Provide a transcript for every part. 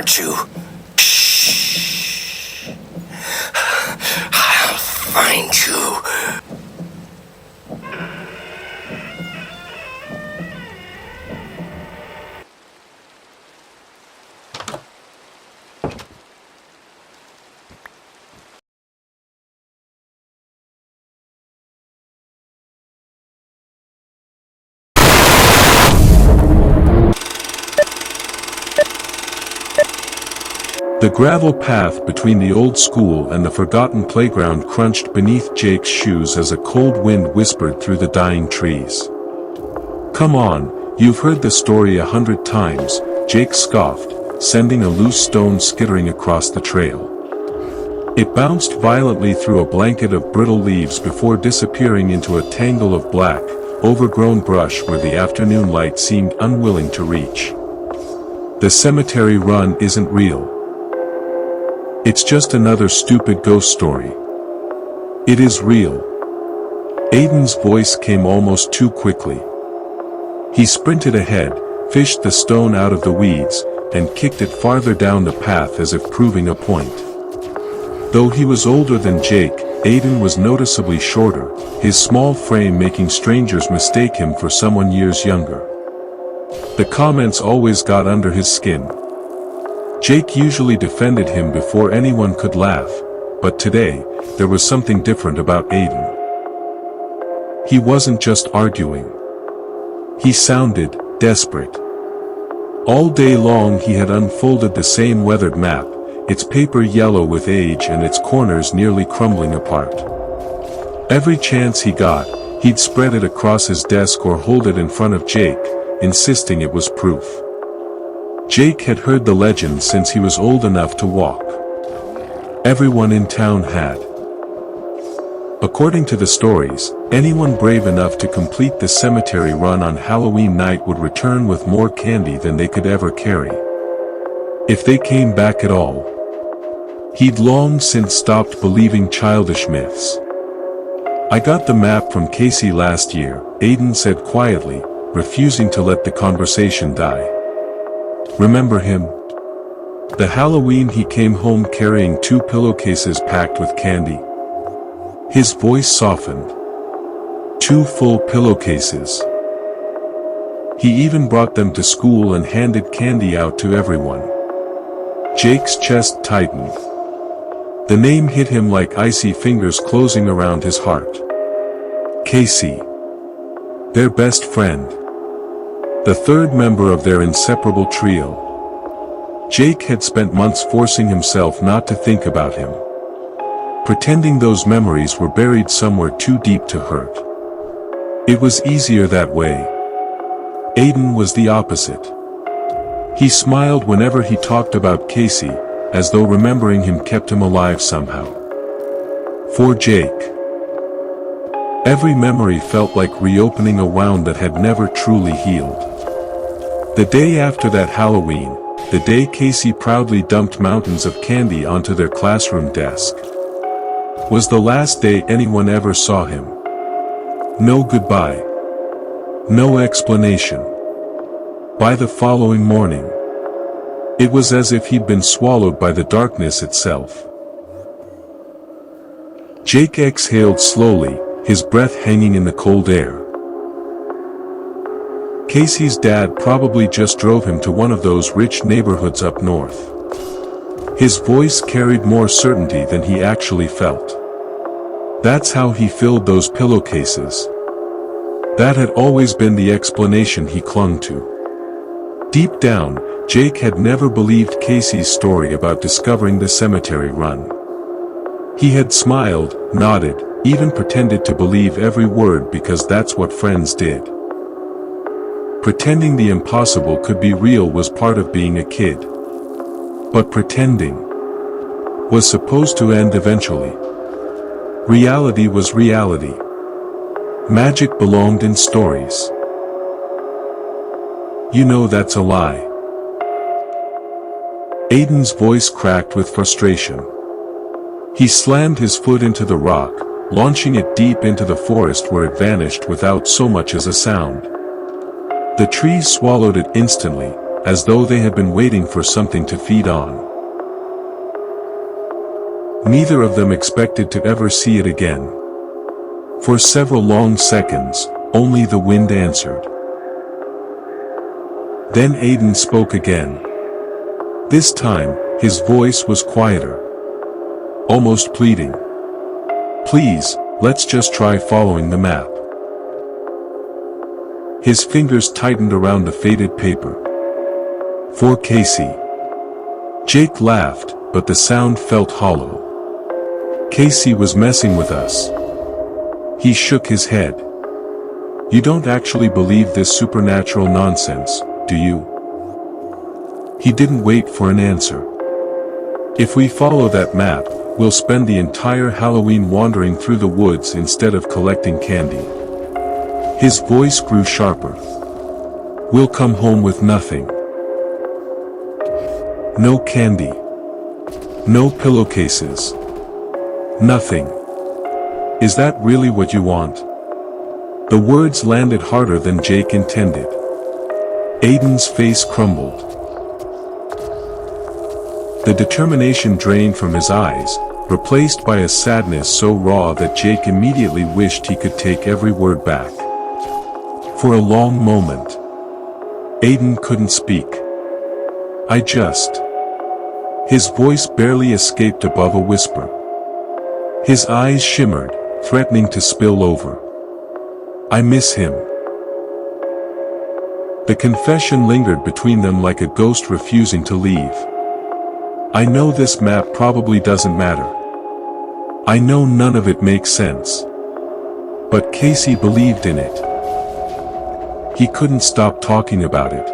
hurt you. Shh. I'll find you. The gravel path between the old school and the forgotten playground crunched beneath Jake's shoes as a cold wind whispered through the dying trees. "Come on, you've heard the story 100 times," Jake scoffed, sending a loose stone skittering across the trail. It bounced violently through a blanket of brittle leaves before disappearing into a tangle of black, overgrown brush where the afternoon light seemed unwilling to reach. "The cemetery run isn't real. It's just another stupid ghost story." "It is real." Aiden's voice came almost too quickly. He sprinted ahead, fished the stone out of the weeds, and kicked it farther down the path as if proving a point. Though he was older than Jake, Aiden was noticeably shorter, his small frame making strangers mistake him for someone years younger. The comments always got under his skin. Jake usually defended him before anyone could laugh, but today, there was something different about Aiden. He wasn't just arguing. He sounded desperate. All day long he had unfolded the same weathered map, its paper yellow with age and its corners nearly crumbling apart. Every chance he got, he'd spread it across his desk or hold it in front of Jake, insisting it was proof. Jake had heard the legend since he was old enough to walk. Everyone in town had. According to the stories, anyone brave enough to complete the cemetery run on Halloween night would return with more candy than they could ever carry. If they came back at all. He'd long since stopped believing childish myths. "I got the map from Casey last year," Aiden said quietly, refusing to let the conversation die. "Remember him? The Halloween he came home carrying 2 pillowcases packed with candy?" His voice softened. 2 full pillowcases. He even brought them to school and handed candy out to everyone. Jake's chest tightened. The name hit him like icy fingers closing around his heart. Casey. Their best friend. The third member of their inseparable trio. Jake had spent months forcing himself not to think about him. Pretending those memories were buried somewhere too deep to hurt. It was easier that way. Aiden was the opposite. He smiled whenever he talked about Casey, as though remembering him kept him alive somehow. For Jake, every memory felt like reopening a wound that had never truly healed. The day after that Halloween, the day Casey proudly dumped mountains of candy onto their classroom desk, was the last day anyone ever saw him. No goodbye. No explanation. By the following morning, it was as if he'd been swallowed by the darkness itself. Jake exhaled slowly, his breath hanging in the cold air. Casey's dad probably just drove him to one of those rich neighborhoods up north. His voice carried more certainty than he actually felt. That's how he filled those pillowcases. That had always been the explanation he clung to. Deep down, Jake had never believed Casey's story about discovering the cemetery run. He had smiled, nodded, even pretended to believe every word because that's what friends did. Pretending the impossible could be real was part of being a kid. But pretending was supposed to end eventually. Reality was reality. Magic belonged in stories. You know that's a lie. Aiden's voice cracked with frustration. He slammed his foot into the rock, launching it deep into the forest where it vanished without so much as a sound. The trees swallowed it instantly, as though they had been waiting for something to feed on. Neither of them expected to ever see it again. For several long seconds, only the wind answered. Then Aiden spoke again. This time, his voice was quieter. Almost pleading. Please, let's just try following the map. His fingers tightened around the faded paper. For Casey. Jake laughed, but the sound felt hollow. Casey was messing with us. He shook his head. You don't actually believe this supernatural nonsense, do you? He didn't wait for an answer. If we follow that map, we'll spend the entire Halloween wandering through the woods instead of collecting candy. His voice grew sharper. We'll come home with nothing. No candy. No pillowcases. Nothing. Is that really what you want? The words landed harder than Jake intended. Aiden's face crumbled. The determination drained from his eyes, replaced by a sadness so raw that Jake immediately wished he could take every word back. For a long moment, Aiden couldn't speak. His voice barely escaped above a whisper. His eyes shimmered, threatening to spill over. I miss him. The confession lingered between them like a ghost refusing to leave. I know this map probably doesn't matter. I know none of it makes sense. But Casey believed in it. He couldn't stop talking about it.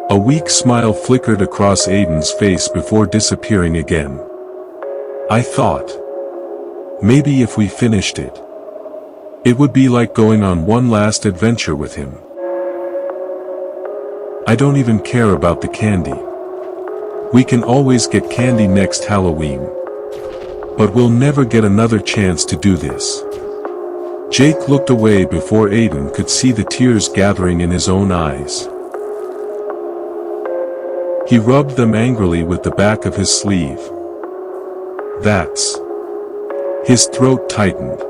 A weak smile flickered across Aiden's face before disappearing again. I thought, maybe if we finished it, it would be like going on one last adventure with him. I don't even care about the candy. We can always get candy next Halloween. But we'll never get another chance to do this. Jake looked away before Aiden could see the tears gathering in his own eyes. He rubbed them angrily with the back of his sleeve. That's... His throat tightened.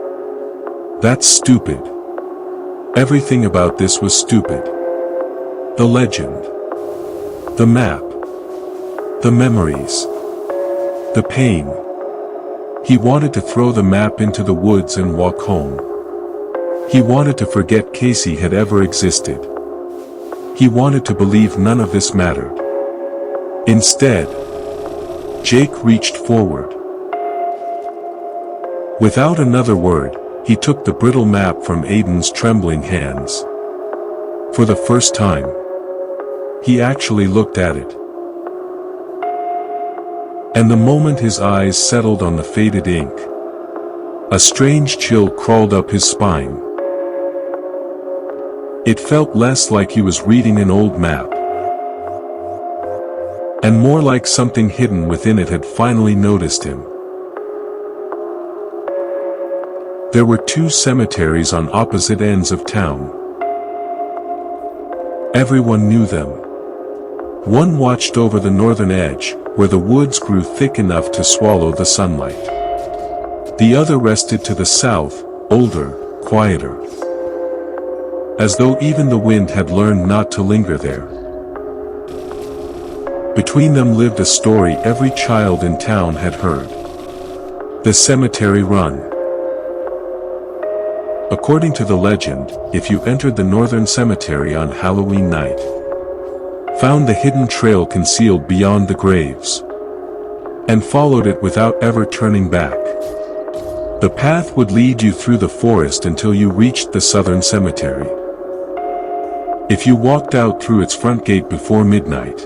That's stupid. Everything about this was stupid. The legend. The map. The memories. The pain. He wanted to throw the map into the woods and walk home. He wanted to forget Casey had ever existed. He wanted to believe none of this mattered. Instead, Jake reached forward. Without another word, he took the brittle map from Aiden's trembling hands. For the first time, he actually looked at it. And the moment his eyes settled on the faded ink, a strange chill crawled up his spine. It felt less like he was reading an old map, and more like something hidden within it had finally noticed him. There were two cemeteries on opposite ends of town. Everyone knew them. One watched over the northern edge, where the woods grew thick enough to swallow the sunlight. The other rested to the south, older, quieter. As though even the wind had learned not to linger there. Between them lived a story every child in town had heard. The cemetery run. According to the legend, if you entered the northern cemetery on Halloween night, found the hidden trail concealed beyond the graves, and followed it without ever turning back, the path would lead you through the forest until you reached the southern cemetery. If you walked out through its front gate before midnight,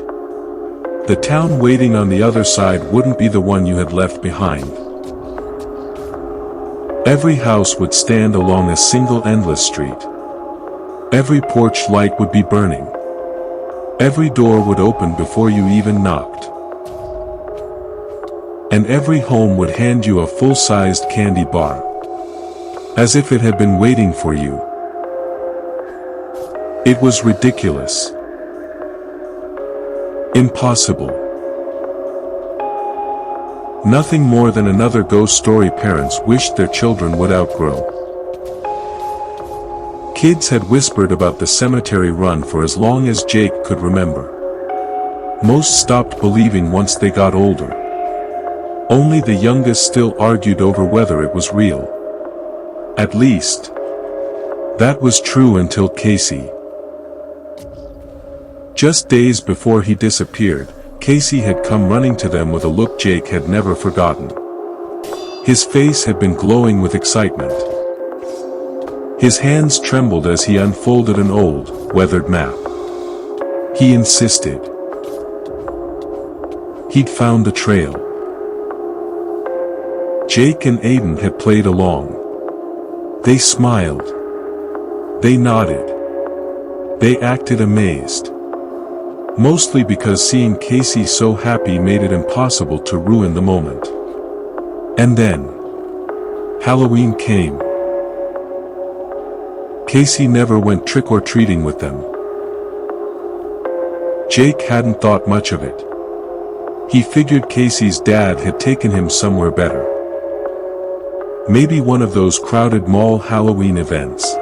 the town waiting on the other side wouldn't be the one you had left behind. Every house would stand along a single endless street. Every porch light would be burning. Every door would open before you even knocked. And every home would hand you a full-sized candy bar, as if it had been waiting for you. It was ridiculous. Impossible. Nothing more than another ghost story parents wished their children would outgrow. Kids had whispered about the cemetery run for as long as Jake could remember. Most stopped believing once they got older. Only the youngest still argued over whether it was real. At least, that was true until Casey. Just days before he disappeared, Casey had come running to them with a look Jake had never forgotten. His face had been glowing with excitement. His hands trembled as he unfolded an old, weathered map. He insisted he'd found the trail. Jake and Aiden had played along. They smiled. They nodded. They acted amazed. Mostly because seeing Casey so happy made it impossible to ruin the moment. And then, Halloween came. Casey never went trick-or-treating with them. Jake hadn't thought much of it. He figured Casey's dad had taken him somewhere better. Maybe one of those crowded mall Halloween events.